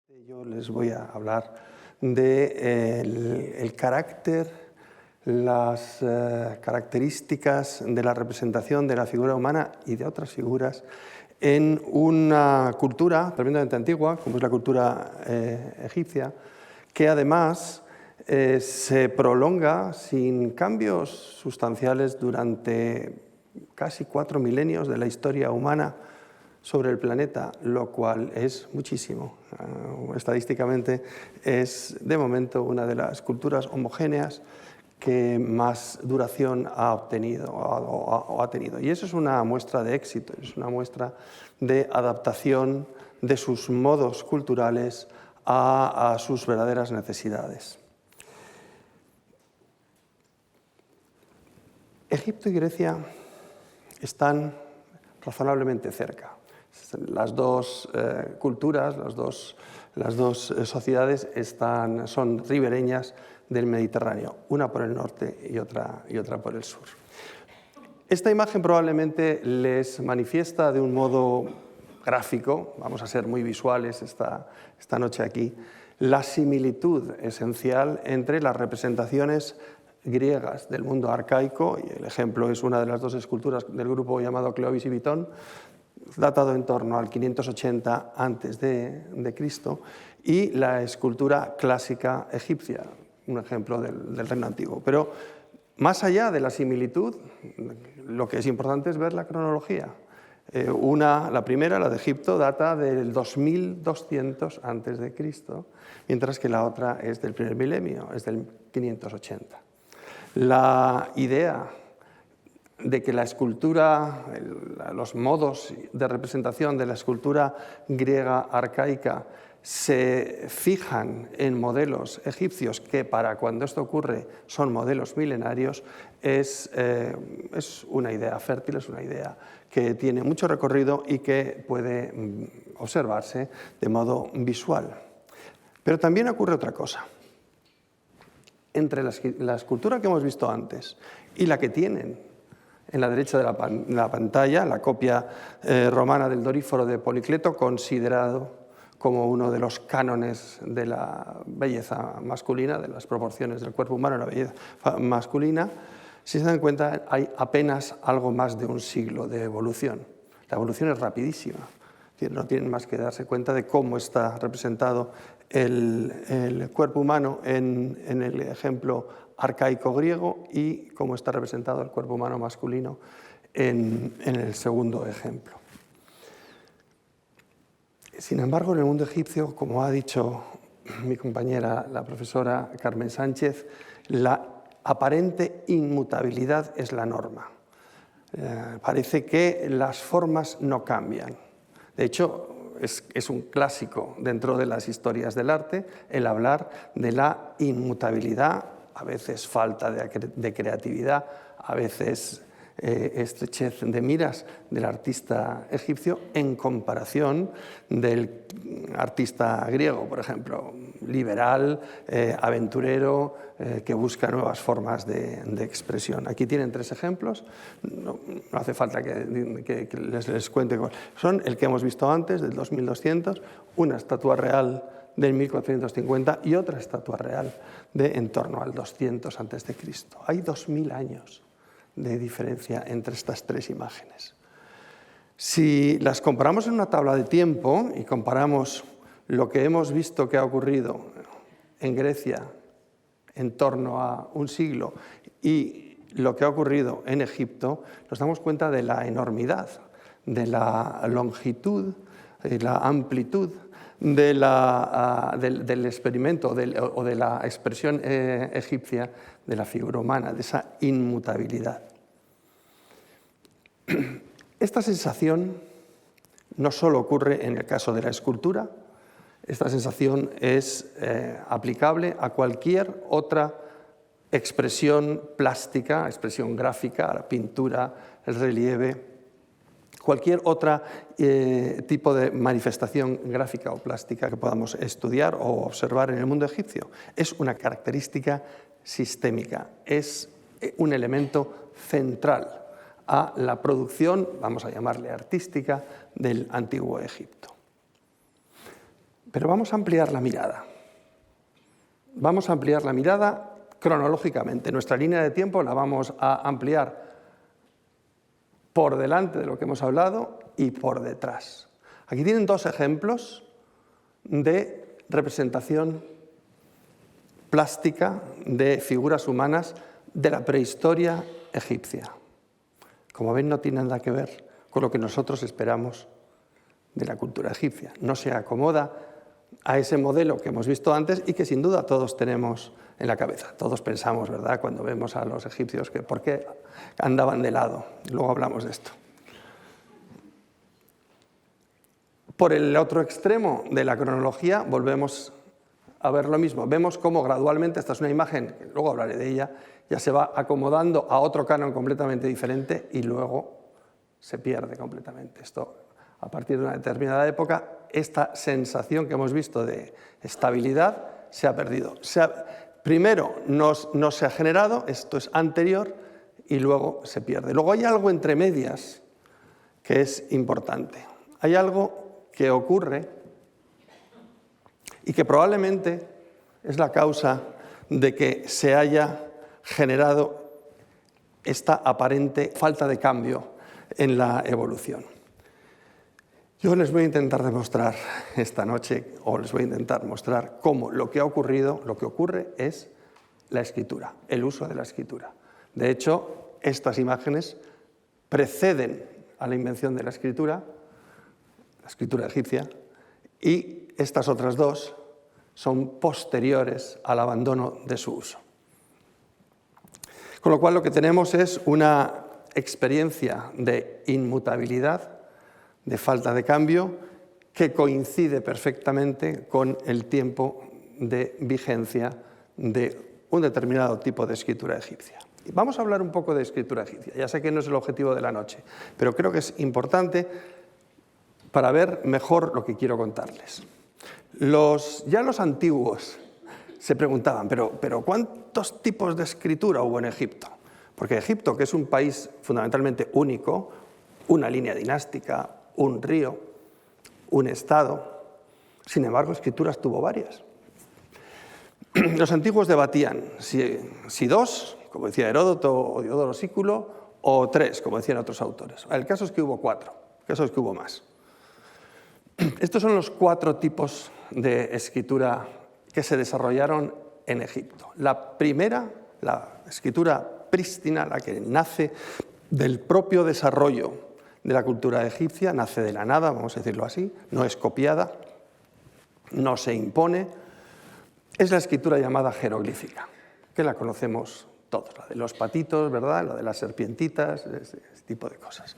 Yo les voy a hablar del carácter, las características de la representación de la figura humana y de otras figuras en una cultura tremendamente antigua, como es la cultura egipcia, que además se prolonga sin cambios sustanciales durante casi 4 milenios de la historia humana sobre el planeta, lo cual es muchísimo. Estadísticamente es, de momento, una de las culturas homogéneas que más duración ha obtenido o ha tenido. Y eso es una muestra de éxito, es una muestra de adaptación de sus modos culturales a sus verdaderas necesidades. Egipto y Grecia están razonablemente cerca. Las dos culturas, las dos sociedades son ribereñas del Mediterráneo, una por el norte y otra por el sur. Esta imagen probablemente les manifiesta de un modo gráfico, vamos a ser muy visuales esta noche aquí, la similitud esencial entre las representaciones griegas del mundo arcaico, y el ejemplo es una de las dos esculturas del grupo llamado Cleobis y Bitón, datado en torno al 580 a.C., y la escultura clásica egipcia, un ejemplo del Reino Antiguo. Pero más allá de la similitud, lo que es importante es ver la cronología. La primera, la de Egipto, data del 2200 a.C., mientras que la otra es del primer milenio, es del 580. La idea de que la escultura, los modos de representación de la escultura griega arcaica se fijan en modelos egipcios que para cuando esto ocurre son modelos milenarios, es una idea fértil, es una idea que tiene mucho recorrido y que puede observarse de modo visual. Pero también ocurre otra cosa. Entre la escultura que hemos visto antes y la que tienen en la derecha de la pantalla, la copia romana del Doríforo de Policleto, considerado como uno de los cánones de la belleza masculina, de las proporciones del cuerpo humano en la belleza masculina, si se dan cuenta hay apenas algo más de un siglo de evolución. La evolución es rapidísima, no tienen más que darse cuenta de cómo está representado el cuerpo humano en el ejemplo arcaico griego y cómo está representado el cuerpo humano masculino en el segundo ejemplo. Sin embargo, en el mundo egipcio, como ha dicho mi compañera, la profesora Carmen Sánchez, la aparente inmutabilidad es la norma. Parece que las formas no cambian. De hecho, es un clásico dentro de las historias del arte el hablar de la inmutabilidad, a veces falta de creatividad, a veces estrechez de miras del artista egipcio en comparación del artista griego, por ejemplo, liberal, aventurero, que busca nuevas formas de expresión. Aquí tienen 3 ejemplos, no hace falta que les cuente. Son el que hemos visto antes, del 2200, una estatua real del 1450 y otra estatua real de en torno al 200 a.C. Hay 2000 años de diferencia entre estas 3 imágenes. Si las comparamos en una tabla de tiempo y comparamos lo que hemos visto que ha ocurrido en Grecia en torno a un siglo y lo que ha ocurrido en Egipto, nos damos cuenta de la enormidad, de la longitud, de la amplitud del experimento o de la expresión egipcia de la figura humana, de esa inmutabilidad. Esta sensación no solo ocurre en el caso de la escultura, esta sensación es aplicable a cualquier otra expresión plástica, expresión gráfica, la pintura, el relieve, cualquier otro tipo de manifestación gráfica o plástica que podamos estudiar o observar en el mundo egipcio. Es una característica sistémica, es un elemento central a la producción, vamos a llamarle artística, del Antiguo Egipto. Pero vamos a ampliar la mirada. Vamos a ampliar la mirada cronológicamente. Nuestra línea de tiempo la vamos a ampliar por delante de lo que hemos hablado y por detrás. Aquí tienen dos ejemplos de representación plástica de figuras humanas de la prehistoria egipcia. Como ven, no tiene nada que ver con lo que nosotros esperamos de la cultura egipcia. No se acomoda a ese modelo que hemos visto antes y que sin duda todos tenemos en la cabeza. Todos pensamos, ¿verdad?, cuando vemos a los egipcios, que por qué andaban de lado. Luego hablamos de esto. Por el otro extremo de la cronología volvemos a ver lo mismo. Vemos cómo gradualmente, esta es una imagen, luego hablaré de ella, ya se va acomodando a otro canon completamente diferente y luego se pierde completamente. Esto, a partir de una determinada época, esta sensación que hemos visto de estabilidad se ha perdido. Primero no se ha generado, esto es anterior, y luego se pierde. Luego hay algo entre medias que es importante. Hay algo que ocurre y que probablemente es la causa de que se haya generado esta aparente falta de cambio en la evolución. Yo les voy a intentar demostrar esta noche, o les voy a intentar mostrar cómo lo que ha ocurrido, lo que ocurre es la escritura, el uso de la escritura. De hecho, estas imágenes preceden a la invención de la escritura egipcia, y estas otras dos son posteriores al abandono de su uso. Con lo cual lo que tenemos es una experiencia de inmutabilidad, de falta de cambio, que coincide perfectamente con el tiempo de vigencia de un determinado tipo de escritura egipcia. Vamos a hablar un poco de escritura egipcia. Ya sé que no es el objetivo de la noche, pero creo que es importante para ver mejor lo que quiero contarles. Ya los antiguos se preguntaban, pero ¿cuántos tipos de escritura hubo en Egipto? Porque Egipto, que es un país fundamentalmente único, una línea dinástica, un río, un estado, sin embargo, escrituras tuvo varias. Los antiguos debatían si dos, como decía Heródoto o Diodoro Sículo, o tres, como decían otros autores. El caso es que hubo cuatro, el caso es que hubo más. Estos son los cuatro tipos de escritura que se desarrollaron en Egipto. La primera, la escritura prístina, la que nace del propio desarrollo de la cultura egipcia, nace de la nada, vamos a decirlo así, no es copiada, no se impone, es la escritura llamada jeroglífica, que la conocemos todos, la de los patitos, ¿verdad?, la de las serpientitas, ese tipo de cosas.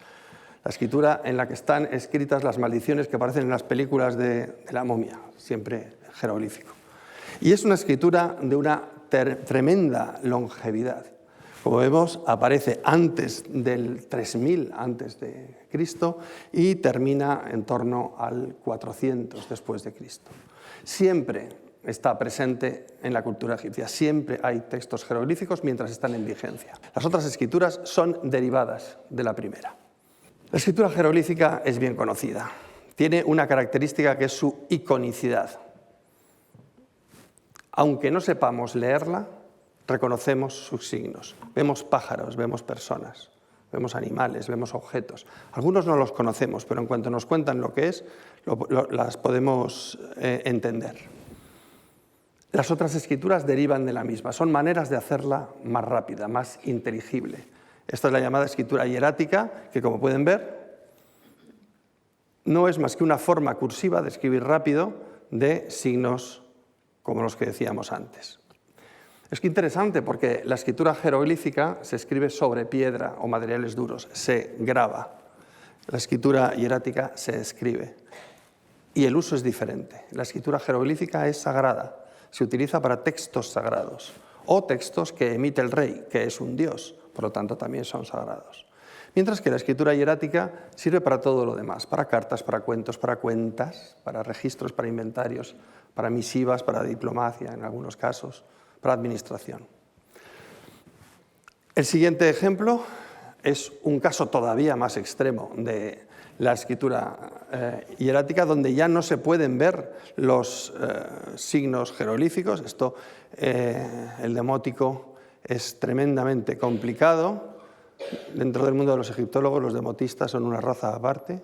La escritura en la que están escritas las maldiciones que aparecen en las películas de la momia, siempre jeroglífico. Y es una escritura de una tremenda longevidad. Como vemos, aparece antes del 3000 antes de Cristo y termina en torno al 400 después de Cristo. Siempre está presente en la cultura egipcia, siempre hay textos jeroglíficos mientras están en vigencia. Las otras escrituras son derivadas de la primera. La escritura jeroglífica es bien conocida. Tiene una característica que es su iconicidad. Aunque no sepamos leerla, reconocemos sus signos. Vemos pájaros, vemos personas, vemos animales, vemos objetos. Algunos no los conocemos, pero en cuanto nos cuentan lo que es, las podemos entender. Las otras escrituras derivan de la misma. Son maneras de hacerla más rápida, más inteligible. Esta es la llamada escritura hierática, que como pueden ver, no es más que una forma cursiva de escribir rápido de signos como los que decíamos antes. Es que interesante porque la escritura jeroglífica se escribe sobre piedra o materiales duros, se graba. La escritura hierática se escribe y el uso es diferente. La escritura jeroglífica es sagrada, se utiliza para textos sagrados o textos que emite el rey, que es un dios, por lo tanto también son sagrados. Mientras que la escritura hierática sirve para todo lo demás, para cartas, para cuentos, para cuentas, para registros, para inventarios, para misivas, para diplomacia en algunos casos, para administración. El siguiente ejemplo es un caso todavía más extremo de la escritura hierática, donde ya no se pueden ver los signos jeroglíficos. Esto, el demótico, es tremendamente complicado. Dentro del mundo de los egiptólogos, los demotistas son una raza aparte.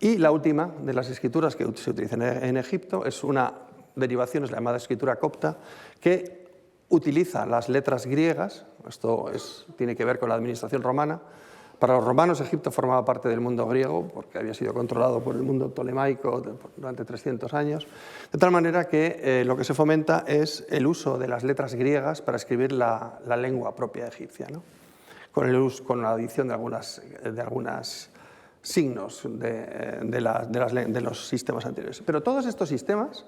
Y la última de las escrituras que se utilizan en Egipto es una derivación, es la llamada escritura copta, que utiliza las letras griegas. Esto tiene que ver con la administración romana. Para los romanos, Egipto formaba parte del mundo griego, porque había sido controlado por el mundo ptolemaico durante 300 años, de tal manera que lo que se fomenta es el uso de las letras griegas para escribir la lengua propia egipcia, ¿no? Con la adición de algunos signos de los sistemas anteriores. Pero todos estos sistemas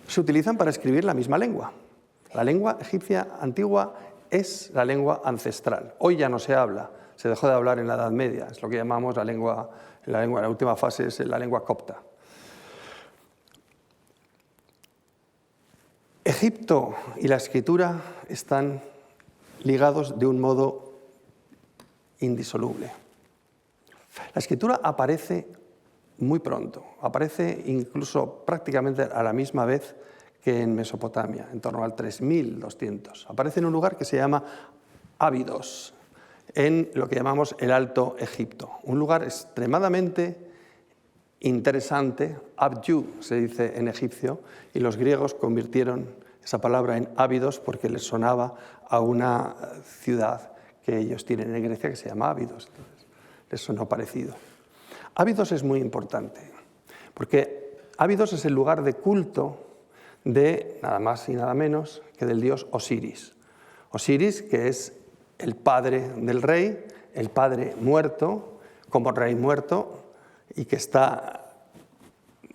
se utilizan para escribir la misma lengua. La lengua egipcia antigua es la lengua ancestral. Hoy ya no se habla, se dejó de hablar en la Edad Media, es lo que llamamos la última fase es la lengua copta. Egipto y la escritura están ligados de un modo indisoluble. La escritura aparece muy pronto, aparece incluso prácticamente a la misma vez que en Mesopotamia, en torno al 3200. Aparece en un lugar que se llama Ábidos, en lo que llamamos el Alto Egipto, un lugar extremadamente interesante. Abyu se dice en egipcio, y los griegos convirtieron esa palabra en Ábidos porque les sonaba a una ciudad que ellos tienen en Grecia que se llama Ábidos. Entonces, les sonó parecido. Ábidos es muy importante porque Ábidos es el lugar de culto de nada más y nada menos que del dios Osiris. Osiris, que es el padre del rey, el padre muerto, como rey muerto, y que está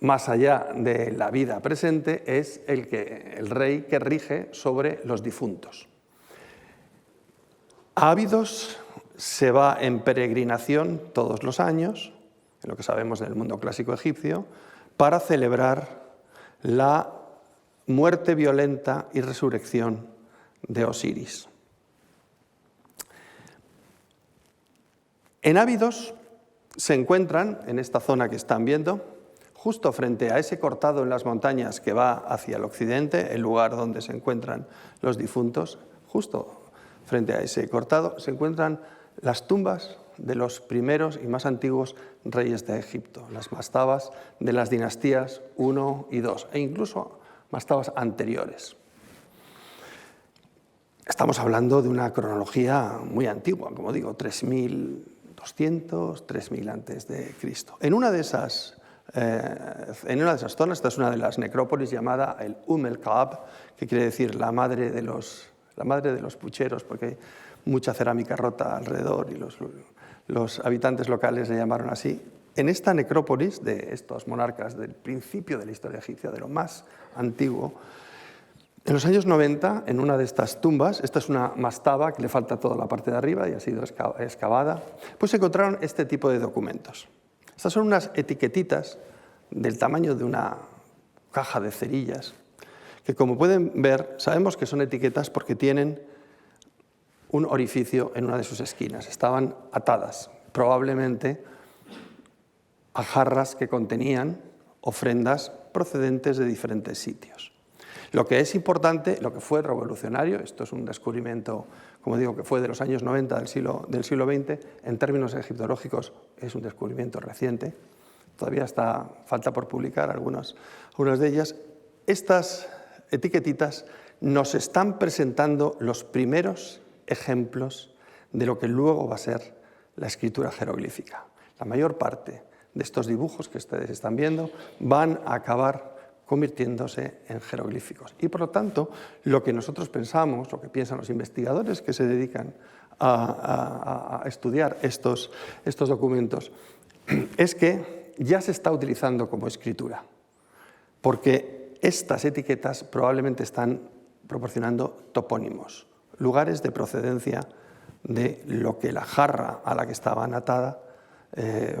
más allá de la vida presente, es el rey que rige sobre los difuntos. A Ábidos se va en peregrinación todos los años, en lo que sabemos del mundo clásico egipcio, para celebrar la muerte violenta y resurrección de Osiris. En Ábidos se encuentran, en esta zona que están viendo, justo frente a ese cortado en las montañas que va hacia el occidente, el lugar donde se encuentran los difuntos, justo frente a ese cortado se encuentran las tumbas de los primeros y más antiguos reyes de Egipto, las mastabas de las dinastías 1 y 2, e incluso mastabas anteriores. Estamos hablando de una cronología muy antigua, como digo, 3200, 3000 antes de Cristo. En una de esas zonas, esta es una de las necrópolis llamada el el Kaab, que quiere decir la madre de los pucheros, porque hay mucha cerámica rota alrededor y los habitantes locales le llamaron así. En esta necrópolis de estos monarcas del principio de la historia egipcia, de lo más antiguo, en los años 90, en una de estas tumbas, esta es una mastaba que le falta toda la parte de arriba y ha sido excavada, pues se encontraron este tipo de documentos. Estas son unas etiquetitas del tamaño de una caja de cerillas, que como pueden ver, sabemos que son etiquetas porque tienen un orificio en una de sus esquinas. Estaban atadas, probablemente a jarras que contenían ofrendas procedentes de diferentes sitios. Lo que es importante, lo que fue revolucionario, esto es un descubrimiento, como digo, que fue de los años 90 del siglo XX, en términos egiptológicos es un descubrimiento reciente, todavía falta por publicar algunas de ellas. Estas etiquetitas nos están presentando los primeros ejemplos de lo que luego va a ser la escritura jeroglífica. La mayor parte de estos dibujos que ustedes están viendo van a acabar convirtiéndose en jeroglíficos. Y por lo tanto, lo que nosotros pensamos, lo que piensan los investigadores que se dedican a estudiar estos documentos, es que ya se está utilizando como escritura, porque estas etiquetas probablemente están proporcionando topónimos, lugares de procedencia de lo que la jarra a la que estaba atada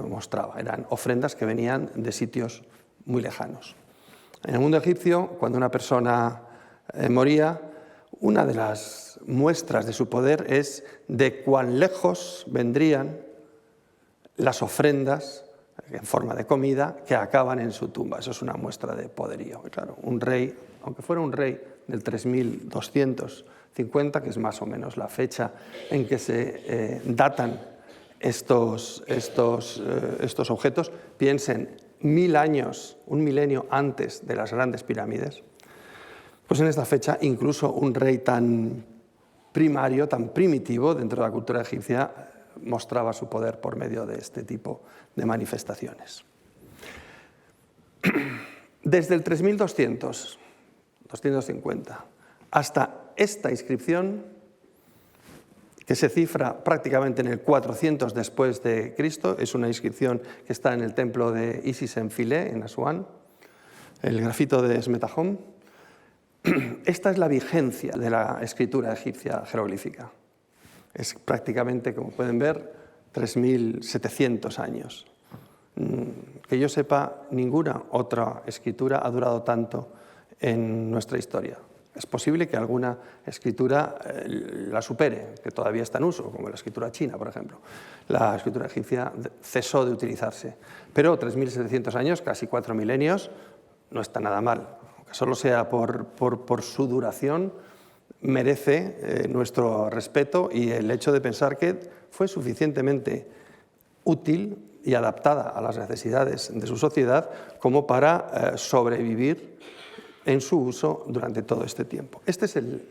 mostraba. Eran ofrendas que venían de sitios muy lejanos. En el mundo egipcio, cuando una persona moría, una de las muestras de su poder es de cuán lejos vendrían las ofrendas en forma de comida que acaban en su tumba. Eso es una muestra de poderío. Y claro, un rey, aunque fuera un rey del 3250, que es más o menos la fecha en que se datan estos objetos, piensen 1000 años, un milenio antes de las grandes pirámides, pues en esta fecha incluso un rey tan primario, tan primitivo dentro de la cultura egipcia, mostraba su poder por medio de este tipo de manifestaciones. Desde el 3200, 250, hasta esta inscripción, que se cifra prácticamente en el 400 después de Cristo, es una inscripción que está en el templo de Isis en Filé, en Asuán, el grafito de Esmetahom. Esta es la vigencia de la escritura egipcia jeroglífica. Es prácticamente, como pueden ver, 3700 años. Que yo sepa, ninguna otra escritura ha durado tanto en nuestra historia. Es posible que alguna escritura la supere, que todavía está en uso, como la escritura china, por ejemplo. La escritura egipcia cesó de utilizarse. Pero 3700 años, casi 4 milenios, no está nada mal. Aunque solo sea por su duración, merece nuestro respeto y el hecho de pensar que fue suficientemente útil y adaptada a las necesidades de su sociedad como para sobrevivir en su uso durante todo este tiempo. Este es el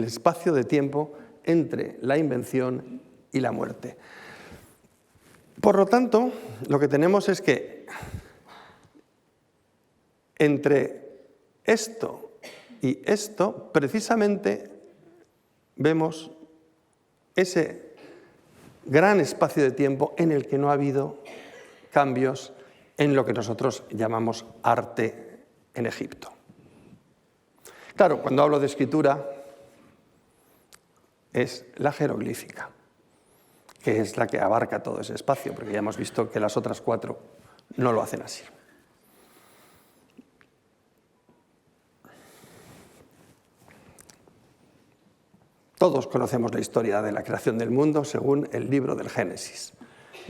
espacio de tiempo entre la invención y la muerte. Por lo tanto, lo que tenemos es que entre esto y esto, precisamente, vemos ese gran espacio de tiempo en el que no ha habido cambios en lo que nosotros llamamos arte en Egipto. Claro, cuando hablo de escritura, es la jeroglífica, que es la que abarca todo ese espacio, porque ya hemos visto que las otras 4 no lo hacen así. Todos conocemos la historia de la creación del mundo según el libro del Génesis.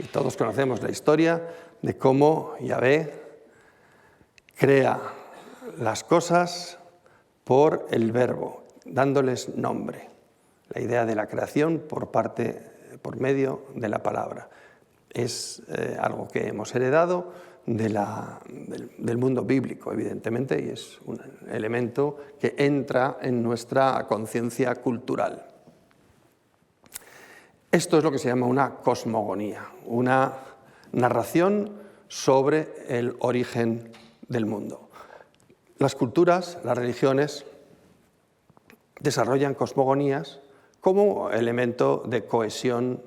Y todos conocemos la historia de cómo Yahvé crea las cosas por el verbo, dándoles nombre. La idea de la creación por medio de la palabra. Es algo que hemos heredado del mundo bíblico, evidentemente, y es un elemento que entra en nuestra conciencia cultural. Esto es lo que se llama una cosmogonía, una narración sobre el origen del mundo. Las culturas, las religiones, desarrollan cosmogonías como elemento de cohesión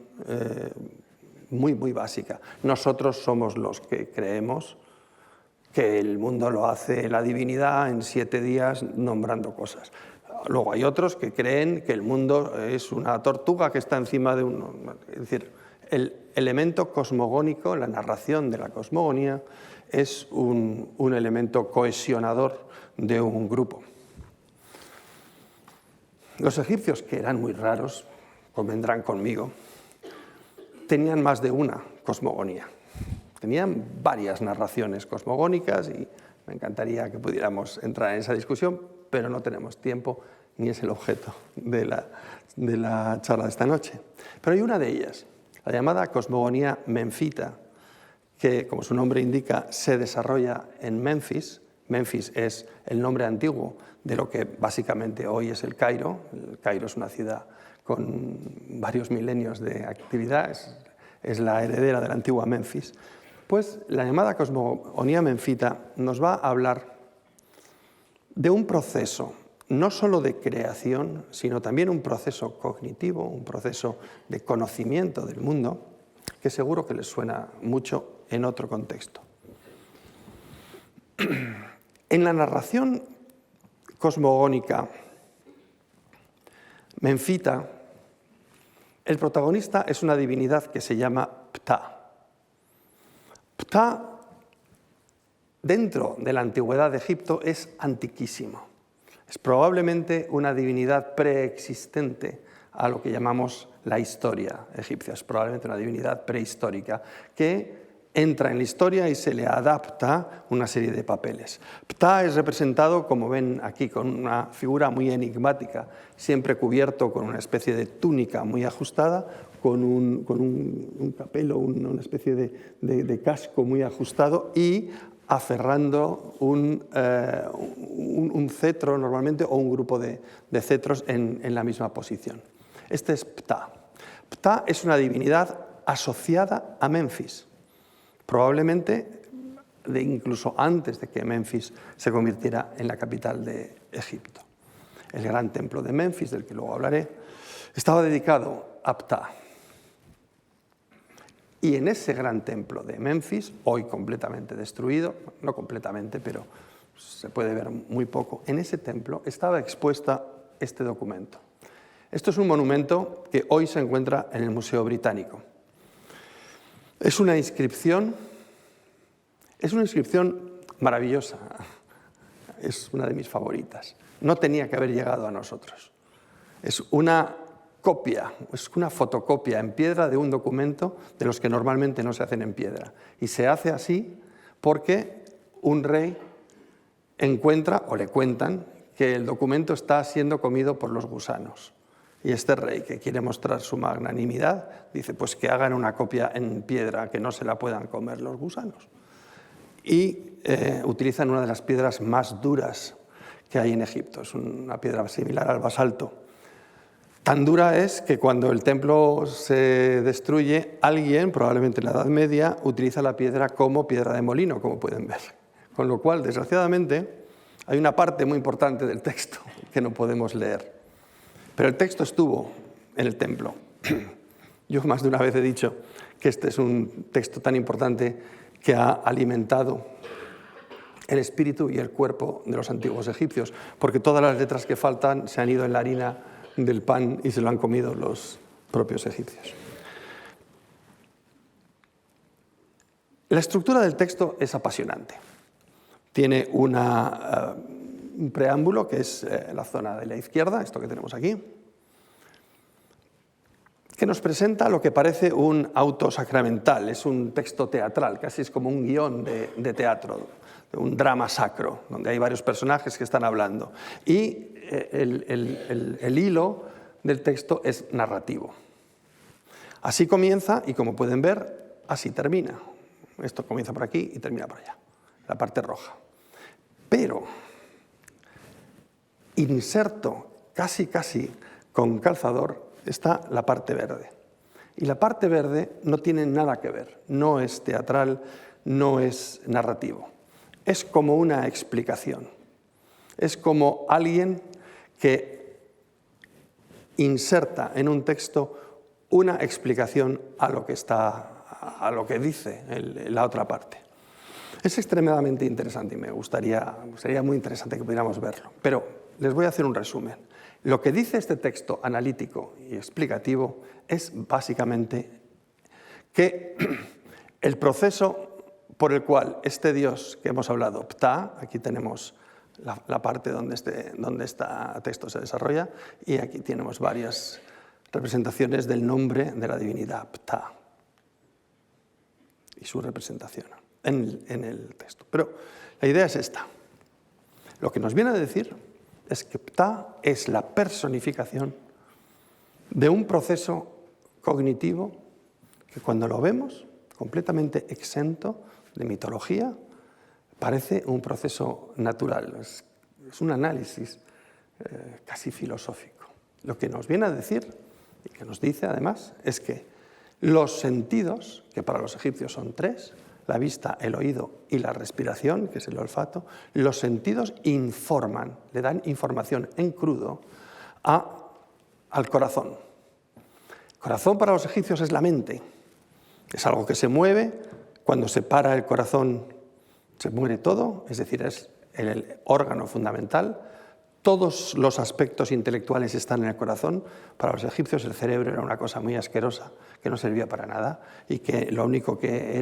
muy básica. Nosotros somos los que creemos que el mundo lo hace la divinidad en 7 días nombrando cosas. Luego hay otros que creen que el mundo es una tortuga que está encima de un... Es decir, el elemento cosmogónico, la narración de la cosmogonía, es un elemento cohesionador de un grupo. Los egipcios, que eran muy raros, convendrán conmigo, tenían más de una cosmogonía. Tenían varias narraciones cosmogónicas y me encantaría que pudiéramos entrar en esa discusión, pero no tenemos tiempo ni es el objeto de la charla de esta noche. Pero hay una de ellas, la llamada cosmogonía menfita, que, como su nombre indica, se desarrolla en Menfis. Menfis es el nombre antiguo de lo que básicamente hoy es el Cairo. El Cairo es una ciudad con varios milenios de actividad, es la heredera de la antigua Menfis. Pues la llamada cosmogonía menfita nos va a hablar de un proceso, no solo de creación, sino también un proceso cognitivo, un proceso de conocimiento del mundo, que seguro que les suena mucho en otro contexto. En la narración cosmogónica menfita, el protagonista es una divinidad que se llama Ptah. Ptah, dentro de la antigüedad de Egipto, es antiquísimo. Es probablemente una divinidad preexistente a lo que llamamos la historia egipcia. Es probablemente una divinidad prehistórica que entra en la historia y se le adapta una serie de papeles. Ptah es representado, como ven aquí, con una figura muy enigmática, siempre cubierto con una especie de túnica muy ajustada, con un capelo, una especie de casco muy ajustado y aferrando un cetro normalmente o un grupo de cetros en la misma posición. Este es Ptah. Ptah es una divinidad asociada a Menfis, probablemente incluso antes de que Menfis se convirtiera en la capital de Egipto. El gran templo de Menfis, del que luego hablaré, estaba dedicado a Ptah. Y en ese gran templo de Menfis, hoy completamente destruido, no completamente, pero se puede ver muy poco, en ese templo estaba expuesta este documento. Esto es un monumento que hoy se encuentra en el Museo Británico. Es una inscripción maravillosa, es una de mis favoritas. No tenía que haber llegado a nosotros. Es una copia, es una fotocopia en piedra de un documento de los que normalmente no se hacen en piedra. Y se hace así porque un rey encuentra, o le cuentan, que el documento está siendo comido por los gusanos. Y este rey, que quiere mostrar su magnanimidad, dice pues que hagan una copia en piedra, que no se la puedan comer los gusanos. Y utilizan una de las piedras más duras que hay en Egipto. Es una piedra similar al basalto. Tan dura es que cuando el templo se destruye, alguien, probablemente en la Edad Media, utiliza la piedra como piedra de molino, como pueden ver. Con lo cual, desgraciadamente, hay una parte muy importante del texto que no podemos leer. Pero el texto estuvo en el templo. Yo más de una vez he dicho que este es un texto tan importante que ha alimentado el espíritu y el cuerpo de los antiguos egipcios, porque todas las letras que faltan se han ido en la harina del pan y se lo han comido los propios egipcios. La estructura del texto es apasionante. Tiene un preámbulo, que es la zona de la izquierda, esto que tenemos aquí, que nos presenta lo que parece un auto sacramental, es un texto teatral, casi es como un guión de teatro, de un drama sacro, donde hay varios personajes que están hablando. Y el hilo del texto es narrativo. Así comienza y, como pueden ver, así termina. Esto comienza por aquí y termina por allá, la parte roja. Pero inserto casi con calzador está la parte verde. Y la parte verde no tiene nada que ver, no es teatral, no es narrativo. Es como una explicación. Es como alguien que inserta en un texto una explicación a lo que dice la otra parte. Es extremadamente interesante y sería muy interesante que pudiéramos verlo. Pero les voy a hacer un resumen. Lo que dice este texto analítico y explicativo es básicamente que el proceso por el cual este Dios que hemos hablado, Ptah, aquí tenemos la parte donde este texto se desarrolla, y aquí tenemos varias representaciones del nombre de la divinidad, Ptah, y su representación en el texto. Pero la idea es esta. Lo que nos viene a decir es que Ptah es la personificación de un proceso cognitivo que, cuando lo vemos completamente exento de mitología, parece un proceso natural. Es un análisis casi filosófico. Lo que nos viene a decir, y que nos dice además, es que los sentidos, que para los egipcios son tres, la vista, el oído y la respiración, que es el olfato, los sentidos informan, le dan información en crudo al corazón. El corazón para los egipcios es la mente. Es algo que se mueve. Cuando se para el corazón, se muere todo, es decir, es el órgano fundamental. todos los aspectos intelectuales están en el corazón. Para los egipcios el cerebro era una cosa muy asquerosa, que no servía para nada y que lo único que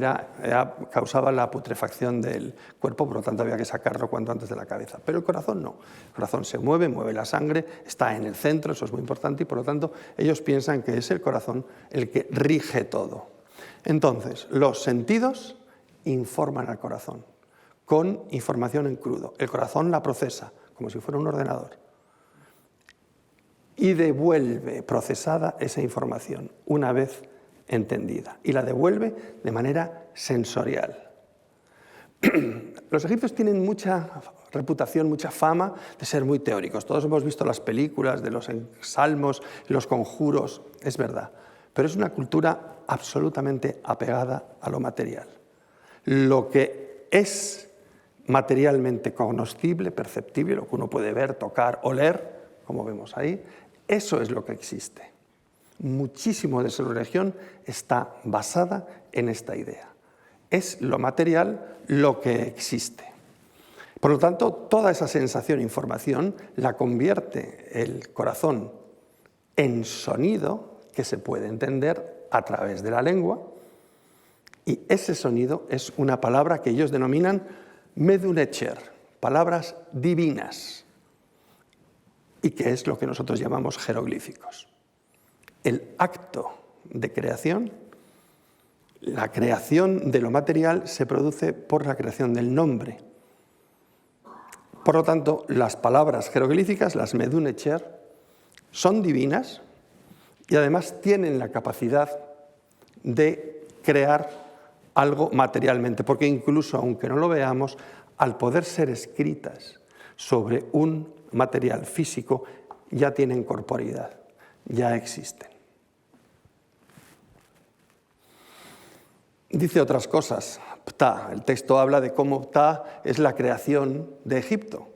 causaba la putrefacción del cuerpo, por lo tanto había que sacarlo cuanto antes de la cabeza. Pero el corazón no. El corazón se mueve, mueve la sangre, está en el centro, eso es muy importante, y por lo tanto ellos piensan que es el corazón el que rige todo. Entonces, los sentidos informan al corazón con información en crudo. El corazón la procesa como si fuera un ordenador y devuelve procesada esa información una vez entendida, y la devuelve de manera sensorial. Los egipcios tienen mucha reputación, mucha fama de ser muy teóricos. Todos hemos visto las películas de los salmos, los conjuros, es verdad, pero es una cultura absolutamente apegada a lo material. Lo que es materialmente cognoscible, perceptible, lo que uno puede ver, tocar, oler, como vemos ahí, eso es lo que existe. Muchísimo de su religión está basada en esta idea. Es lo material lo que existe. Por lo tanto, toda esa sensación, información, la convierte el corazón en sonido que se puede entender a través de la lengua, y ese sonido es una palabra que ellos denominan Medunecher, palabras divinas, y que es lo que nosotros llamamos jeroglíficos. El acto de creación, la creación de lo material, se produce por la creación del nombre. Por lo tanto, las palabras jeroglíficas, las Medunecher, son divinas y además tienen la capacidad de crear algo materialmente, porque incluso aunque no lo veamos, al poder ser escritas sobre un material físico, ya tienen corporeidad, ya existen. Dice otras cosas, Ptah. El texto habla de cómo Ptah es la creación de Egipto.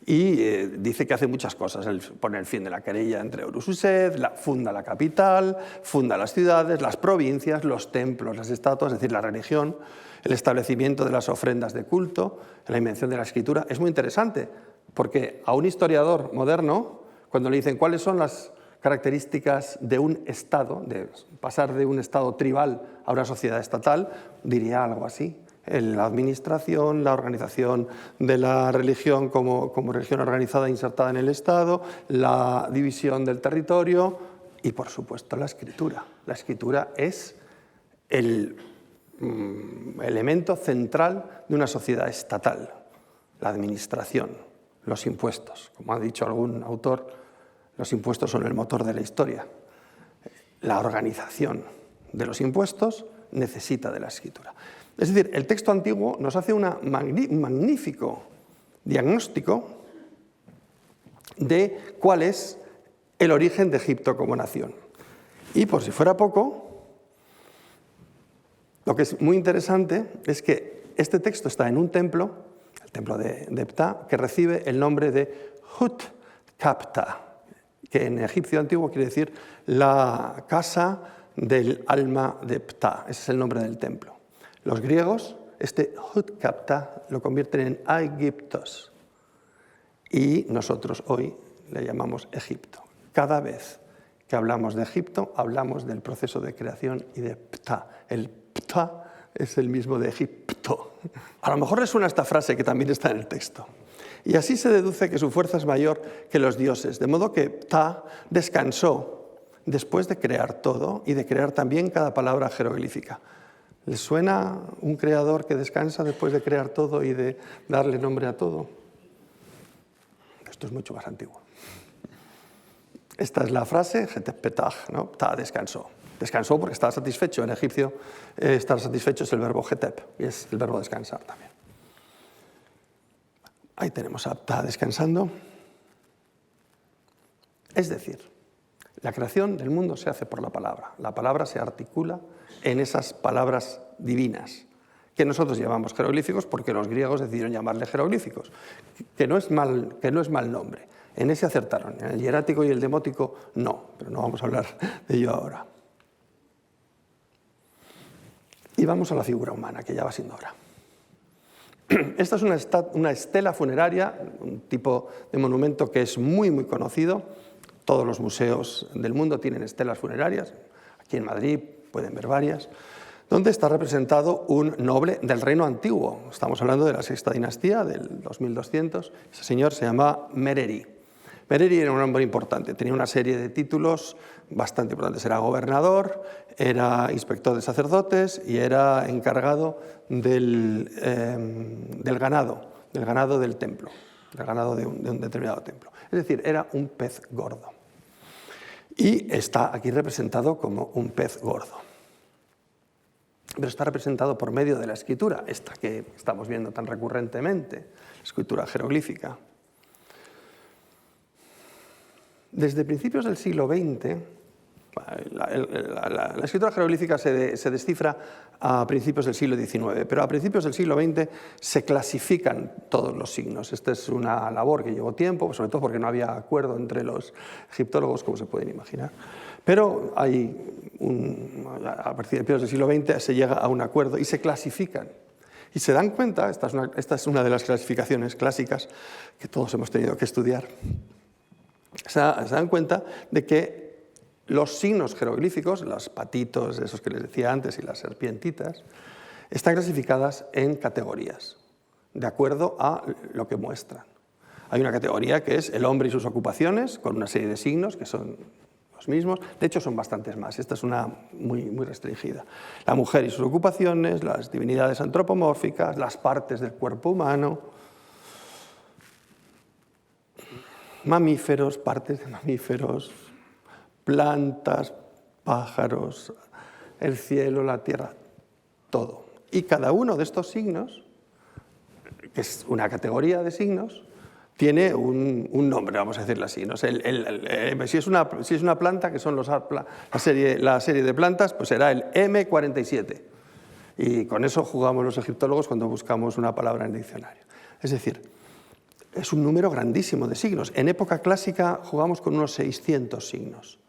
Y dice que hace muchas cosas. Él pone el fin de la querella entre Horus y Seth, funda la capital, funda las ciudades, las provincias, los templos, las estatuas, es decir, la religión, el establecimiento de las ofrendas de culto, la invención de la escritura. Es muy interesante, porque a un historiador moderno, cuando le dicen cuáles son las características de un Estado, de pasar de un Estado tribal a una sociedad estatal, diría algo así. La administración, la organización de la religión como religión organizada e insertada en el Estado, la división del territorio y, por supuesto, la escritura. La escritura es el elemento central de una sociedad estatal, la administración, los impuestos. Como ha dicho algún autor, los impuestos son el motor de la historia. La organización de los impuestos necesita de la escritura. Es decir, el texto antiguo nos hace un magnífico diagnóstico de cuál es el origen de Egipto como nación. Y por si fuera poco, lo que es muy interesante es que este texto está en un templo, el templo de Ptah, que recibe el nombre de Hut-Kapta, que en egipcio antiguo quiere decir la casa del alma de Ptah. Ese es el nombre del templo. Los griegos, este Hut-Kapta, lo convierten en Aegyptos y nosotros hoy le llamamos Egipto. Cada vez que hablamos de Egipto, hablamos del proceso de creación y de Ptah. El Ptah es el mismo de Egipto. A lo mejor les suena esta frase que también está en el texto. Y así se deduce que su fuerza es mayor que los dioses, de modo que Ptah descansó después de crear todo y de crear también cada palabra jeroglífica. ¿Les suena un creador que descansa después de crear todo y de darle nombre a todo? Esto es mucho más antiguo. Esta es la frase, Hetepetah, ¿no? Ptah descansó. Descansó porque estaba satisfecho. En egipcio, estar satisfecho es el verbo hetep y es el verbo descansar también. Ahí tenemos a Ptah descansando. Es decir, la creación del mundo se hace por la palabra. La palabra se articula en esas palabras divinas, que nosotros llamamos jeroglíficos porque los griegos decidieron llamarle jeroglíficos, que no es mal nombre. En ese acertaron, en el hierático y el demótico no, pero no vamos a hablar de ello ahora. Y vamos a la figura humana, que ya va siendo hora. Esta es una estela funeraria, un tipo de monumento que es muy, muy conocido. Todos los museos del mundo tienen estelas funerarias. Aquí en Madrid pueden ver varias, donde está representado un noble del reino antiguo. Estamos hablando de la sexta dinastía, del 2200. Ese señor se llama Mereri. Mereri era un hombre importante, tenía una serie de títulos bastante importantes. Era gobernador, era inspector de sacerdotes y era encargado del ganado del templo, del ganado de un determinado templo. Es decir, era un pez gordo. Y está aquí representado como un pez gordo. Pero está representado por medio de la escritura, esta que estamos viendo tan recurrentemente, la escritura jeroglífica. Desde principios del siglo XX, la escritura jeroglífica se descifra a principios del siglo XIX, pero a principios del siglo XX se clasifican todos los signos. Esta es una labor que llevó tiempo, sobre todo porque no había acuerdo entre los egiptólogos, como se pueden imaginar. Pero a principios del siglo XX se llega a un acuerdo y se clasifican. Y se dan cuenta, esta es una de las clasificaciones clásicas que todos hemos tenido que estudiar, se dan cuenta de que los signos jeroglíficos, los patitos, esos que les decía antes, y las serpientitas, están clasificadas en categorías, de acuerdo a lo que muestran. Hay una categoría que es el hombre y sus ocupaciones, con una serie de signos que son los mismos. De hecho, son bastantes más. Esta es una muy, muy restringida. La mujer y sus ocupaciones, las divinidades antropomórficas, las partes del cuerpo humano, mamíferos, partes de mamíferos, plantas, pájaros, el cielo, la tierra, todo. Y cada uno de estos signos, que es una categoría de signos, tiene un nombre, vamos a decirlo así, ¿no? Si es una planta, que son la serie de plantas, pues será el M47. Y con eso jugamos los egiptólogos cuando buscamos una palabra en el diccionario. Es decir, es un número grandísimo de signos. En época clásica jugamos con unos 600 signos,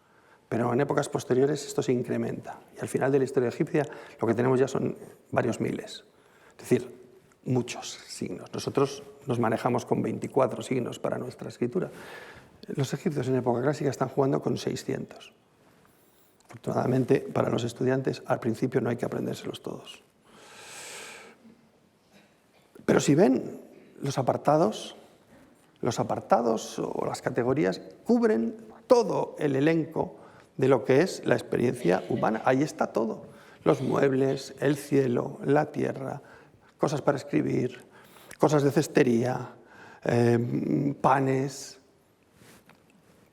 pero en épocas posteriores esto se incrementa. Y al final de la historia egipcia lo que tenemos ya son varios miles. Es decir, muchos signos. Nosotros nos manejamos con 24 signos para nuestra escritura. Los egipcios en época clásica están jugando con 600. Afortunadamente, para los estudiantes, al principio no hay que aprendérselos todos. Pero si ven los apartados o las categorías cubren todo el elenco de lo que es la experiencia humana. Ahí está todo. Los muebles, el cielo, la tierra, cosas para escribir, cosas de cestería, panes.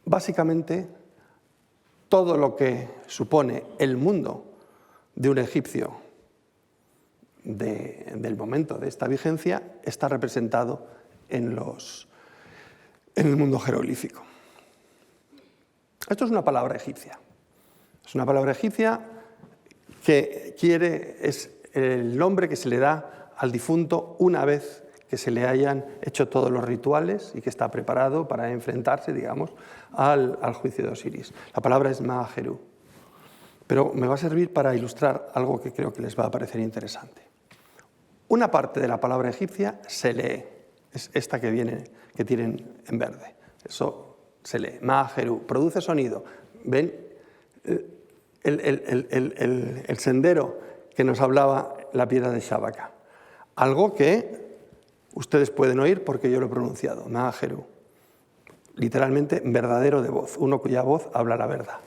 Básicamente, todo lo que supone el mundo de un egipcio del momento de esta vigencia está representado en el mundo jeroglífico. Esto es una palabra egipcia. Es una palabra egipcia que es el nombre que se le da al difunto una vez que se le hayan hecho todos los rituales y que está preparado para enfrentarse, digamos, al juicio de Osiris. La palabra es Maajeru. Pero me va a servir para ilustrar algo que creo que les va a parecer interesante. Una parte de la palabra egipcia se lee. Es esta que tienen en verde. Eso se lee. Maajeru. Produce sonido. ¿Ven el sendero que nos hablaba la piedra de Shabaka? Algo que ustedes pueden oír porque yo lo he pronunciado. Maajeru. Literalmente verdadero de voz. Uno cuya voz habla la verdad.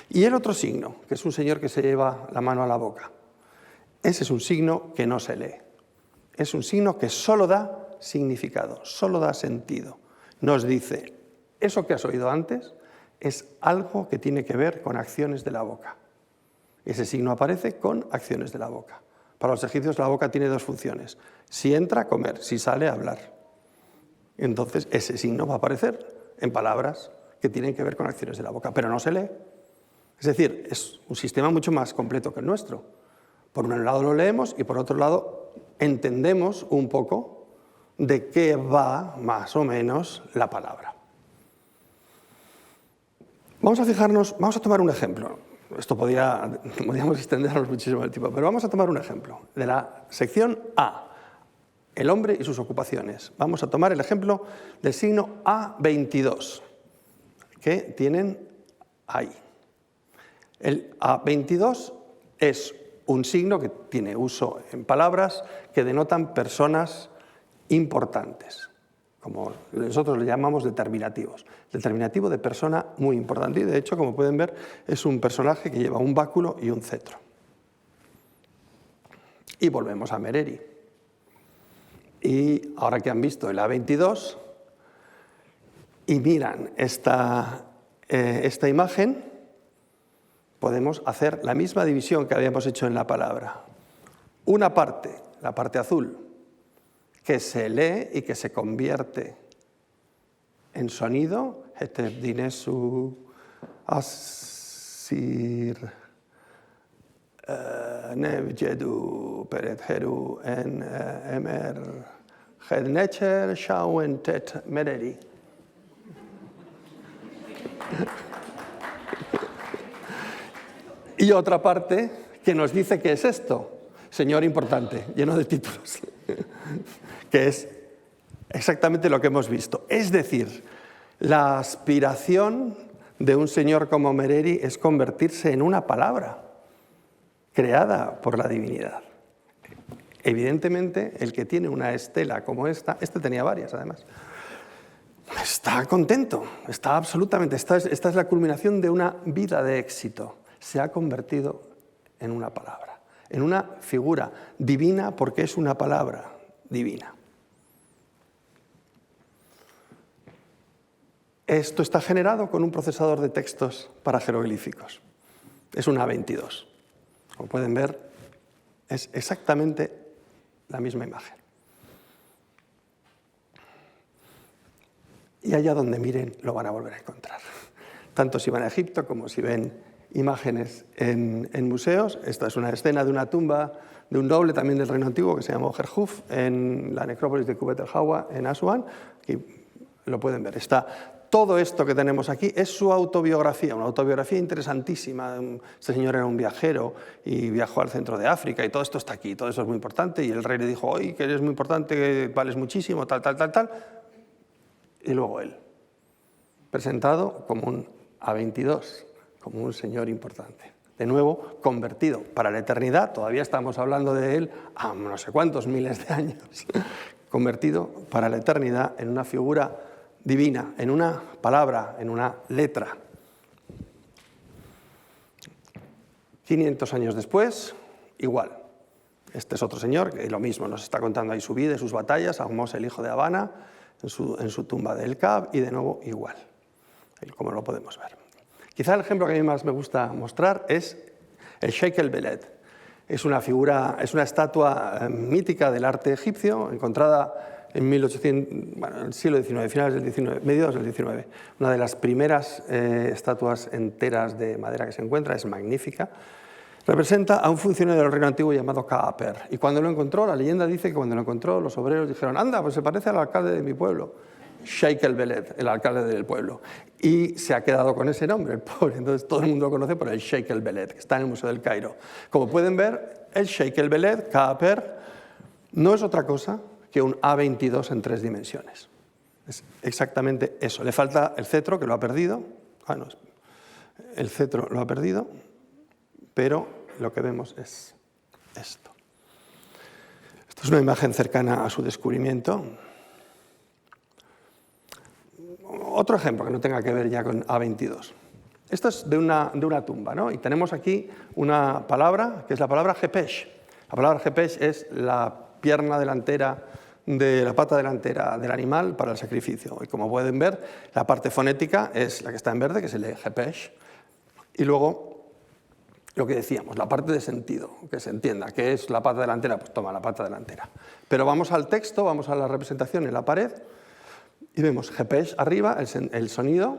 Y el otro signo, que es un señor que se lleva la mano a la boca. Ese es un signo que no se lee. Es un signo que solo da significado, solo da sentido. Nos dice, eso que has oído antes es algo que tiene que ver con acciones de la boca. Ese signo aparece con acciones de la boca. Para los egipcios la boca tiene dos funciones. Si entra, comer. Si sale, hablar. Entonces ese signo va a aparecer en palabras que tienen que ver con acciones de la boca, pero no se lee. Es decir, es un sistema mucho más completo que el nuestro. Por un lado lo leemos y por otro lado entendemos un poco de qué va más o menos la palabra. Vamos a tomar un ejemplo. Esto podríamos extendernos muchísimo el tiempo, pero vamos a tomar un ejemplo de la sección A. el hombre y sus ocupaciones. Vamos a tomar el ejemplo del signo A22, que tienen ahí. El A22 es un signo que tiene uso en palabras que denotan personas importantes, como nosotros le llamamos determinativos. Determinativo de persona muy importante y, de hecho, como pueden ver, es un personaje que lleva un báculo y un cetro. Y volvemos a Mereri. Y ahora que han visto el A22 y miran esta imagen, podemos hacer la misma división que habíamos hecho en la palabra. Una parte, la parte azul, que se lee y que se convierte en sonido, Hetebdinesu Asir Nevjedu Peretjeru en Emer Hednecher Shauentet Mereri. Y otra parte que nos dice qué es esto, señor importante, lleno de títulos, que es exactamente lo que hemos visto. Es decir, la aspiración de un señor como Mereri es convertirse en una palabra creada por la divinidad. Evidentemente, el que tiene una estela como esta tenía varias además, está contento, está absolutamente, esta es la culminación de una vida de éxito. Se ha convertido en una palabra, en una figura divina porque es una palabra divina. Esto está generado con un procesador de textos para jeroglíficos. Es un A22. Como pueden ver, es exactamente la misma imagen. Y allá donde miren lo van a volver a encontrar. Tanto si van a Egipto como si ven imágenes en museos. Esta es una escena de una tumba de un noble también del Reino Antiguo que se llamó Herjuf en la necrópolis de Kubet el Hawa en Asuán. Aquí lo pueden ver. Todo esto que tenemos aquí es su autobiografía, una autobiografía interesantísima. Este señor era un viajero y viajó al centro de África y todo esto está aquí, todo eso es muy importante. Y el rey le dijo, oye, que eres muy importante, que vales muchísimo, tal. Y luego él, presentado como un A22, como un señor importante. De nuevo, convertido para la eternidad, todavía estamos hablando de él a no sé cuántos miles de años, convertido para la eternidad en una figura divina, en una palabra, en una letra. 500 años después, igual. Este es otro señor que lo mismo, nos está contando ahí su vida y sus batallas, Ahmose, el hijo de Habana, en su tumba de El Kab, y de nuevo igual, como lo podemos ver. Quizá el ejemplo que a mí más me gusta mostrar es el Sheikh el-Beled. Es una figura, es una estatua mítica del arte egipcio, encontrada en el siglo XIX, finales del XIX, mediados del XIX. Una de las primeras estatuas enteras de madera que se encuentra, es magnífica. Representa a un funcionario del Reino Antiguo llamado Kaaper. Y cuando lo encontró, la leyenda dice que cuando lo encontró, los obreros dijeron, anda, pues se parece al alcalde de mi pueblo, Sheikh el-Beled, el alcalde del pueblo. Y se ha quedado con ese nombre, el pobre. Entonces todo el mundo lo conoce por el Sheikh el-Beled, que está en el Museo del Cairo. Como pueden ver, el Sheikh el-Beled, Kaaper, no es otra cosa que un A22 en 3 dimensiones. Es exactamente eso. Le falta el cetro, que lo ha perdido. No, el cetro lo ha perdido, pero lo que vemos es esto. Esto es una imagen cercana a su descubrimiento. Otro ejemplo que no tenga que ver ya con A22. Esto es de una tumba, ¿no? Y tenemos aquí una palabra, que es la palabra Jepesh. La palabra Jepesh es la pierna delantera de la pata delantera del animal para el sacrificio. Y como pueden ver, la parte fonética es la que está en verde, que se lee Jepesh. Y luego, lo que decíamos, la parte de sentido, que se entienda. ¿Qué es la pata delantera? Pues toma la pata delantera. Pero vamos al texto, vamos a la representación en la pared, y vemos Jepesh arriba, el sonido,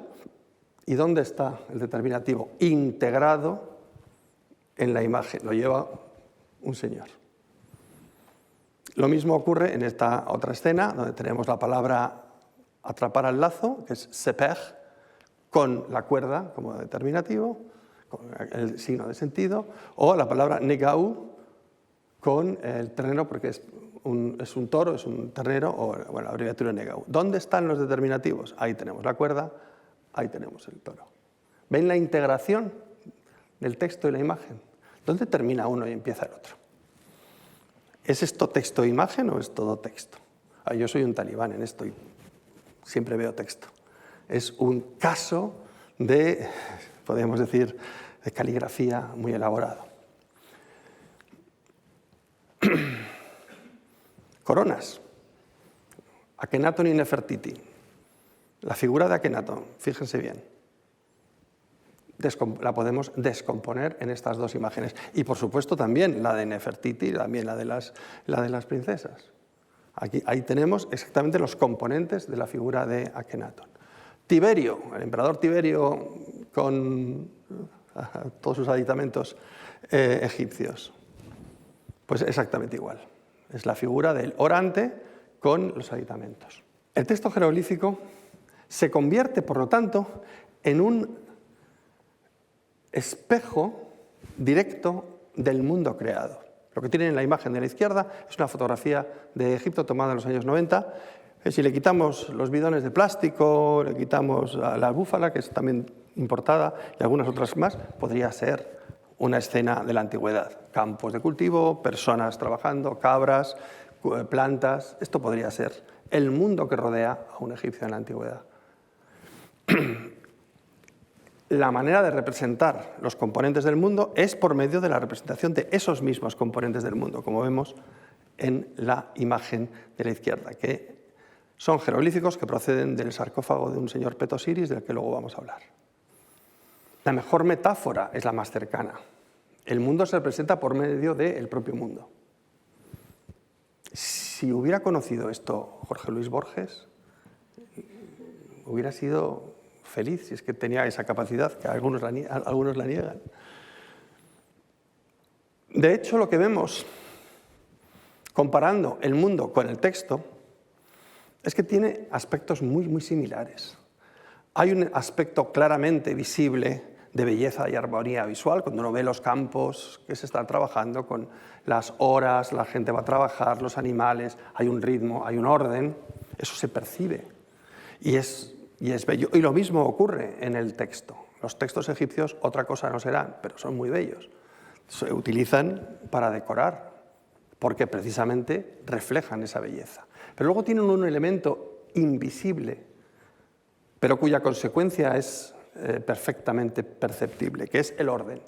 y ¿dónde está el determinativo? Integrado en la imagen, lo lleva un señor. Lo mismo ocurre en esta otra escena, donde tenemos la palabra atrapar al lazo, que es sepej, con la cuerda como determinativo, con el signo de sentido, o la palabra negau, con el ternero, porque es un toro, es un ternero, o bueno, la abreviatura negau. ¿Dónde están los determinativos? Ahí tenemos la cuerda, ahí tenemos el toro. ¿Ven la integración del texto y la imagen? ¿Dónde termina uno y empieza el otro? ¿Es esto texto e imagen o es todo texto? Yo soy un talibán en esto y siempre veo texto. Es un caso de, podríamos decir, de caligrafía muy elaborado. Coronas. Akenaton y Nefertiti. La figura de Akenaton, fíjense bien, la podemos descomponer en estas dos imágenes. Y por supuesto también la de Nefertiti, también la de las princesas. Ahí tenemos exactamente los componentes de la figura de Akenaton. Tiberio, el emperador Tiberio con todos sus aditamentos egipcios. Pues exactamente igual. Es la figura del orante con los aditamentos. El texto jeroglífico se convierte, por lo tanto, en un espejo directo del mundo creado. Lo que tienen en la imagen de la izquierda es una fotografía de Egipto tomada en los años 90. Si le quitamos los bidones de plástico, le quitamos la búfala, que es también importada, y algunas otras más, podría ser una escena de la antigüedad. Campos de cultivo, personas trabajando, cabras, plantas. Esto podría ser el mundo que rodea a un egipcio en la antigüedad. La manera de representar los componentes del mundo es por medio de la representación de esos mismos componentes del mundo, como vemos en la imagen de la izquierda, que son jeroglíficos que proceden del sarcófago de un señor Petosiris, del que luego vamos a hablar. La mejor metáfora es la más cercana. El mundo se representa por medio del propio mundo. Si hubiera conocido esto Jorge Luis Borges, hubiera sido feliz, si es que tenía esa capacidad, que algunos la niegan. De hecho, lo que vemos comparando el mundo con el texto es que tiene aspectos muy similares. Hay un aspecto claramente visible de belleza y armonía visual, cuando uno ve los campos que se están trabajando con las horas, la gente va a trabajar, los animales, hay un ritmo, hay un orden, eso se percibe y es bello. Y lo mismo ocurre en el texto. Los textos egipcios otra cosa no serán, pero son muy bellos. Se utilizan para decorar, porque precisamente reflejan esa belleza. Pero luego tienen un elemento invisible, pero cuya consecuencia es perfectamente perceptible, que es el orden.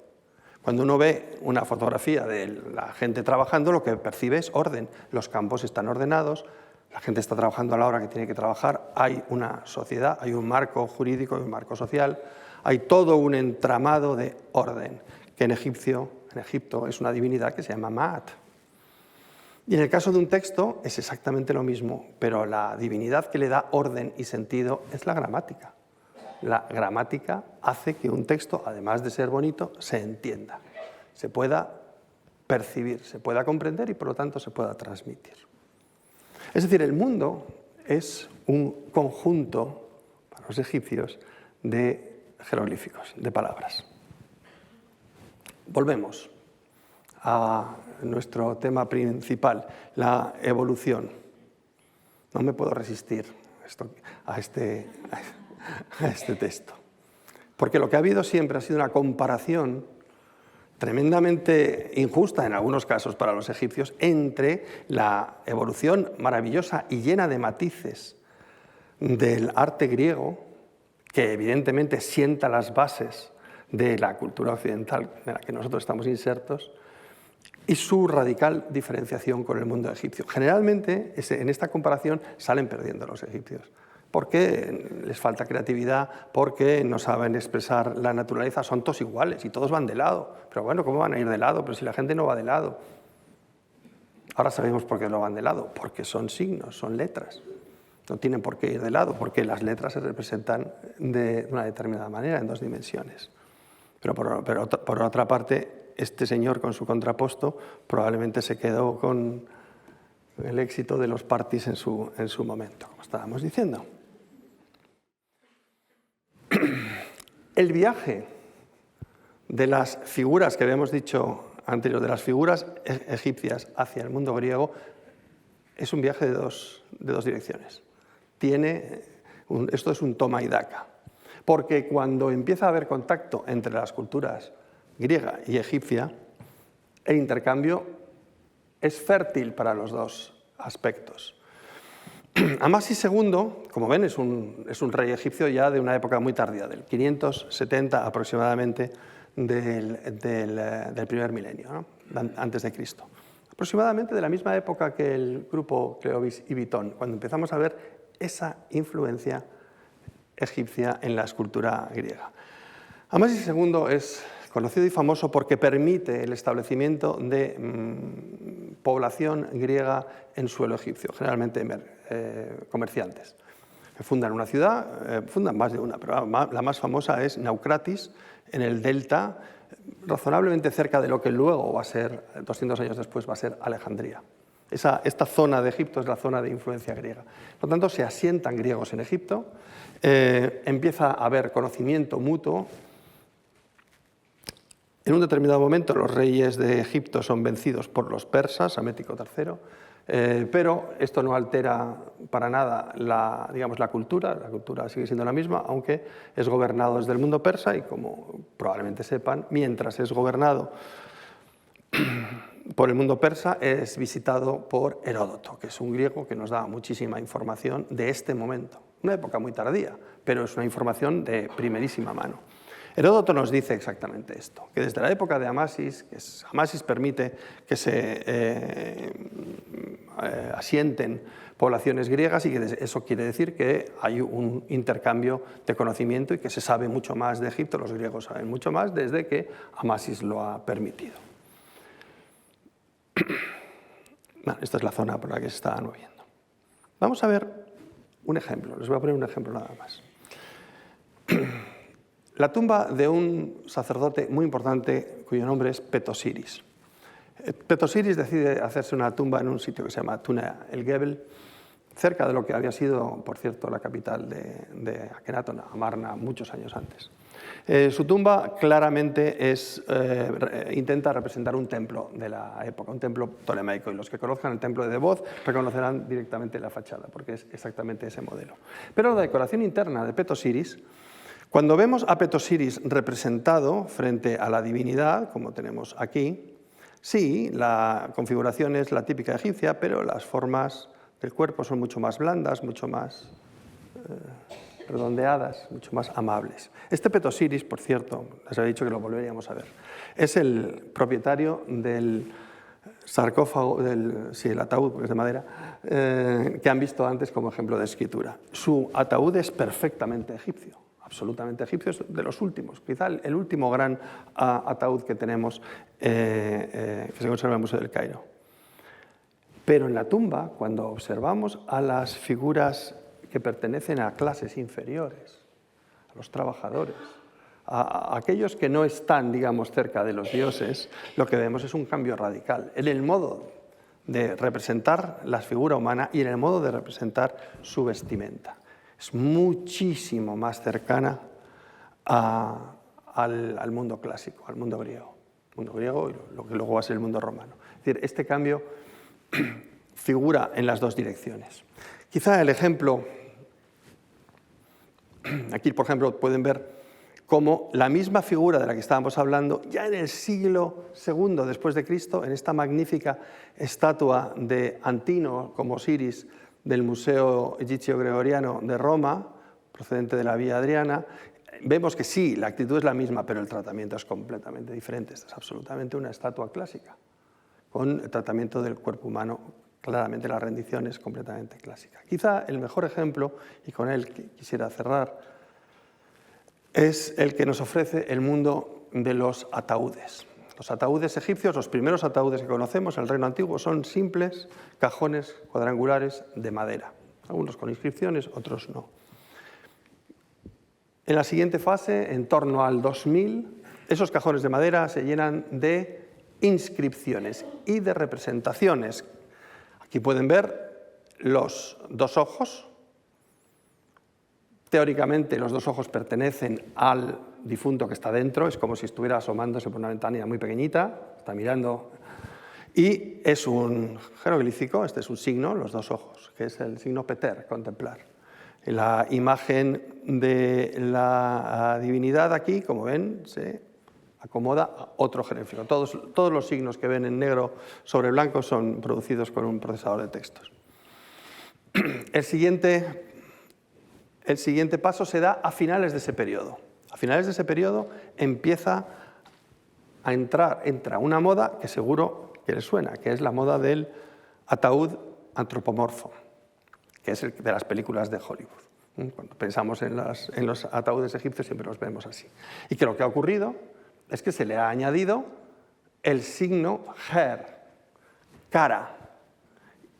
Cuando uno ve una fotografía de la gente trabajando, lo que percibe es orden. Los campos están ordenados, la gente está trabajando a la hora que tiene que trabajar, hay una sociedad, hay un marco jurídico, hay un marco social, hay todo un entramado de orden, que en Egipto es una divinidad que se llama Maat. Y en el caso de un texto es exactamente lo mismo, pero la divinidad que le da orden y sentido es la gramática. La gramática hace que un texto, además de ser bonito, se entienda, se pueda percibir, se pueda comprender y por lo tanto se pueda transmitir. Es decir, el mundo es un conjunto, para los egipcios, de jeroglíficos, de palabras. Volvemos a nuestro tema principal, la evolución. No me puedo resistir a este texto, porque lo que ha habido siempre ha sido una comparación tremendamente injusta en algunos casos para los egipcios entre la evolución maravillosa y llena de matices del arte griego, que evidentemente sienta las bases de la cultura occidental en la que nosotros estamos insertos, y su radical diferenciación con el mundo egipcio. Generalmente, en esta comparación salen perdiendo los egipcios, porque les falta creatividad, porque no saben expresar la naturaleza, son todos iguales y todos van de lado. Pero bueno, ¿cómo van a ir de lado? Pero si la gente no va de lado. Ahora sabemos por qué no van de lado, porque son signos, son letras. No tienen por qué ir de lado, porque las letras se representan de una determinada manera, en dos dimensiones. Pero por otra parte, este señor con su contraposto probablemente se quedó con el éxito de los partis en su momento, como estábamos diciendo. El viaje de las figuras que habíamos dicho anterior de las figuras egipcias hacia el mundo griego es un viaje de dos direcciones. Esto es un toma y daca, porque cuando empieza a haber contacto entre las culturas griega y egipcia, el intercambio es fértil para los dos aspectos. Amasis II, como ven, es un rey egipcio ya de una época muy tardía, del 570 aproximadamente del primer milenio, ¿no? Antes de Cristo. Aproximadamente de la misma época que el grupo Cleobis y Bitón, cuando empezamos a ver esa influencia egipcia en la escultura griega. Amasis II es conocido y famoso porque permite el establecimiento de población griega en suelo egipcio, generalmente comerciantes. Fundan una ciudad, fundan más de una, pero la más famosa es Naucratis, en el delta, razonablemente cerca de lo que luego va a ser, 200 años después, va a ser Alejandría. Esta zona de Egipto es la zona de influencia griega. Por lo tanto, se asientan griegos en Egipto, empieza a haber conocimiento mutuo. En un determinado momento los reyes de Egipto son vencidos por los persas, Amético III, pero esto no altera para nada la cultura sigue siendo la misma, aunque es gobernado desde el mundo persa y, como probablemente sepan, mientras es gobernado por el mundo persa, es visitado por Heródoto, que es un griego que nos da muchísima información de este momento, una época muy tardía, pero es una información de primerísima mano. Heródoto nos dice exactamente esto, que desde la época de Amasis, Amasis permite que se asienten poblaciones griegas y que eso quiere decir que hay un intercambio de conocimiento y que se sabe mucho más de Egipto, los griegos saben mucho más desde que Amasis lo ha permitido. Esta es la zona por la que se está moviendo. Vamos a ver un ejemplo, les voy a poner un ejemplo nada más. La tumba de un sacerdote muy importante cuyo nombre es Petosiris. Petosiris decide hacerse una tumba en un sitio que se llama Tuna el Gebel, cerca de lo que había sido, por cierto, la capital de Akenatón, Amarna, muchos años antes. Su tumba claramente intenta representar un templo de la época, un templo ptolemaico, y los que conozcan el templo de Debod reconocerán directamente la fachada, porque es exactamente ese modelo. Pero la decoración interna de Petosiris, cuando vemos a Petosiris representado frente a la divinidad, como tenemos aquí, sí, la configuración es la típica egipcia, pero las formas del cuerpo son mucho más blandas, mucho más redondeadas, mucho más amables. Este Petosiris, por cierto, les había dicho que lo volveríamos a ver, es el propietario del sarcófago, el ataúd, porque es de madera, que han visto antes como ejemplo de escritura. Su ataúd es perfectamente egipcio, absolutamente egipcio, es de los últimos, quizá el último gran ataúd que tenemos que se conserva en el Museo del Cairo. Pero en la tumba, cuando observamos a las figuras que pertenecen a clases inferiores, a los trabajadores, a aquellos que no están, digamos, cerca de los dioses, lo que vemos es un cambio radical en el modo de representar la figura humana y en el modo de representar su vestimenta. Es muchísimo más cercana al mundo clásico, al mundo griego. El mundo griego y lo que luego va a ser el mundo romano. Es decir, este cambio figura en las dos direcciones. Quizá el ejemplo, aquí por ejemplo pueden ver cómo la misma figura de la que estábamos hablando, ya en el siglo II después de Cristo, en esta magnífica estatua de Antino como Osiris del Museo Egipcio Gregoriano de Roma, procedente de la Vía Adriana, vemos que sí, la actitud es la misma, pero el tratamiento es completamente diferente. Esta es absolutamente una estatua clásica, con el tratamiento del cuerpo humano, claramente la rendición es completamente clásica. Quizá el mejor ejemplo, y con él quisiera cerrar, es el que nos ofrece el mundo de los ataúdes. Los ataúdes egipcios, los primeros ataúdes que conocemos en el Reino Antiguo, son simples cajones cuadrangulares de madera, algunos con inscripciones, otros no. En la siguiente fase, en torno al 2000, esos cajones de madera se llenan de inscripciones y de representaciones. Aquí pueden ver los dos ojos. Teóricamente, los dos ojos pertenecen al difunto que está dentro, es como si estuviera asomándose por una ventanilla muy pequeñita. está mirando, y es un jeroglífico, este es un signo, los dos ojos, que es el signo Peter, contemplar. La imagen de la divinidad aquí, como ven, se acomoda a otro jeroglífico. Todos los signos que ven en negro sobre blanco son producidos con un procesador de textos. El siguiente paso se da a finales de ese periodo. A finales de ese periodo entra una moda que seguro que les suena, que es la moda del ataúd antropomorfo, que es el de las películas de Hollywood. Cuando pensamos en los ataúdes egipcios siempre los vemos así. Y que lo que ha ocurrido es que se le ha añadido el signo her, cara,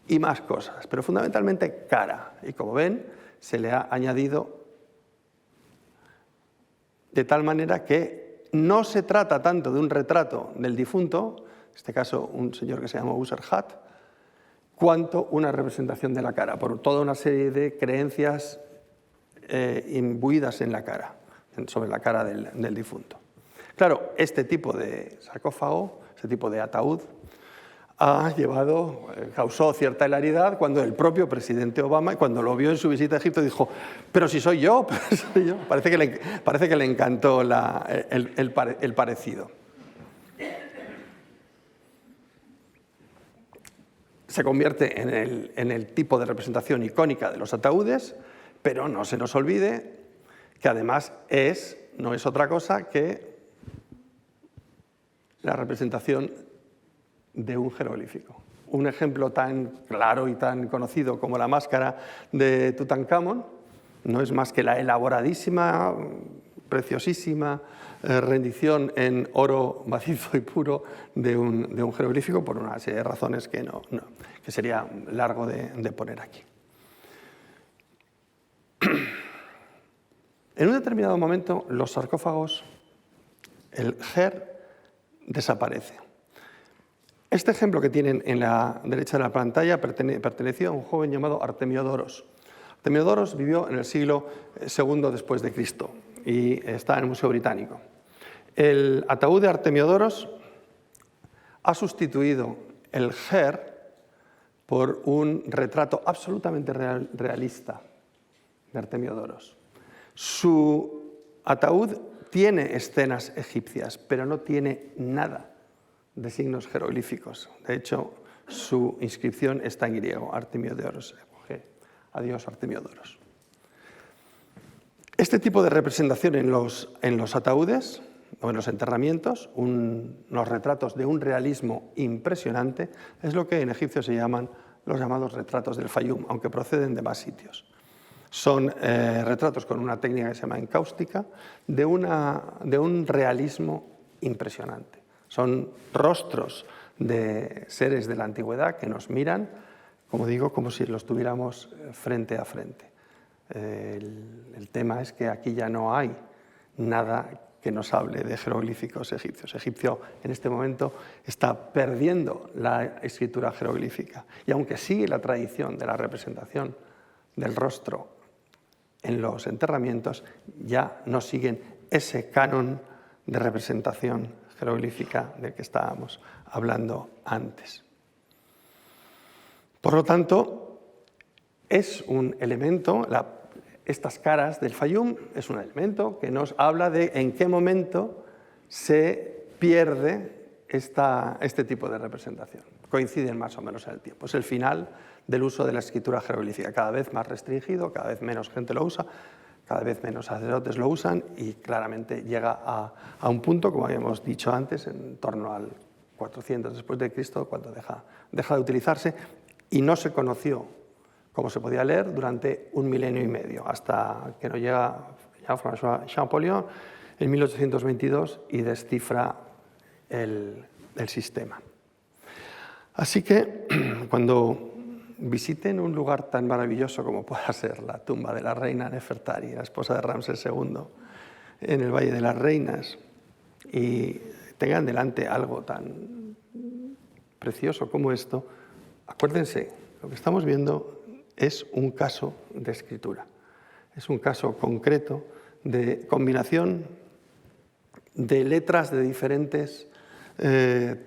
y más cosas, pero fundamentalmente cara. Y como ven, se le ha añadido de tal manera que no se trata tanto de un retrato del difunto, en este caso un señor que se llama Userhat, cuanto una representación de la cara, por toda una serie de creencias imbuidas en la cara, sobre la cara del difunto. Claro, este tipo de sarcófago, este tipo de ataúd, causó cierta hilaridad cuando el propio presidente Obama, cuando lo vio en su visita a Egipto, dijo: pero si soy yo, Parece que le encantó el parecido. Se convierte en el tipo de representación icónica de los ataúdes, pero no se nos olvide que además no es otra cosa que la representación de un jeroglífico. Un ejemplo tan claro y tan conocido como la máscara de Tutankamón no es más que la elaboradísima, preciosísima rendición en oro macizo y puro de un jeroglífico, por una serie de razones que sería largo de poner aquí. En un determinado momento, los sarcófagos, el her desaparece. Este ejemplo que tienen en la derecha de la pantalla perteneció a un joven llamado Artemiodoros. Artemiodoros vivió en el siglo II después de Cristo y está en el Museo Británico. El ataúd de Artemiodoros ha sustituido el her por un retrato absolutamente realista de Artemiodoros. Su ataúd tiene escenas egipcias, pero no tiene nada de signos jeroglíficos. De hecho, su inscripción está en griego, Artemiodoros. Adiós, Artemiodoros. Este tipo de representación en los ataúdes o en los enterramientos, los retratos de un realismo impresionante, es lo que en egipcio se llaman los llamados retratos del Fayum, aunque proceden de más sitios. Son retratos con una técnica que se llama encáustica de un realismo impresionante. Son rostros de seres de la antigüedad que nos miran, como digo, como si los tuviéramos frente a frente. El tema es que aquí ya no hay nada que nos hable de jeroglíficos egipcios. Egipcio en este momento está perdiendo la escritura jeroglífica y aunque sigue la tradición de la representación del rostro en los enterramientos, ya no siguen ese canon de representación jeroglífica del que estábamos hablando antes. Por lo tanto, es un elemento, estas caras del Fayum es un elemento que nos habla de en qué momento se pierde este tipo de representación. Coinciden más o menos en el tiempo. Es el final del uso de la escritura jeroglífica, cada vez más restringido, cada vez menos gente lo usa, cada vez menos sacerdotes lo usan y claramente llega a un punto, como habíamos dicho antes, en torno al 400 después de Cristo, cuando deja de utilizarse y no se conoció cómo se podía leer durante 1 milenio y medio, hasta que nos llega Jean-François Champollion en 1822 y descifra el sistema. Así que cuando visiten un lugar tan maravilloso como pueda ser la tumba de la reina Nefertari, la esposa de Ramsés II, en el Valle de las Reinas, y tengan delante algo tan precioso como esto, acuérdense, lo que estamos viendo es un caso de escritura, es un caso concreto de combinación de letras de diferentes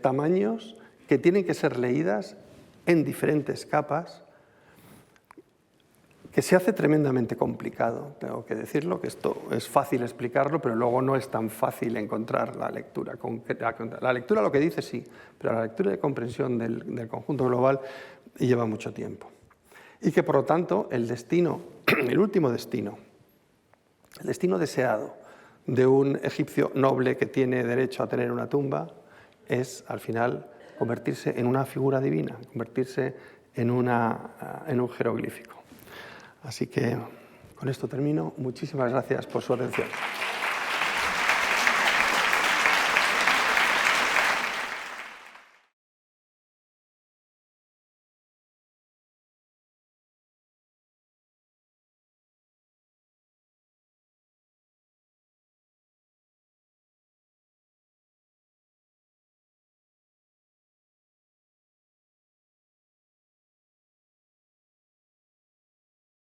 tamaños que tienen que ser leídas en diferentes capas, que se hace tremendamente complicado. Tengo que decirlo, que esto es fácil explicarlo, pero luego no es tan fácil encontrar la lectura. La lectura lo que dice sí, pero la lectura de comprensión del conjunto global lleva mucho tiempo. Y que, por lo tanto, el destino, el último destino, el destino deseado de un egipcio noble que tiene derecho a tener una tumba es, al final, convertirse en una figura divina, convertirse en un jeroglífico. Así que con esto termino. Muchísimas gracias por su atención.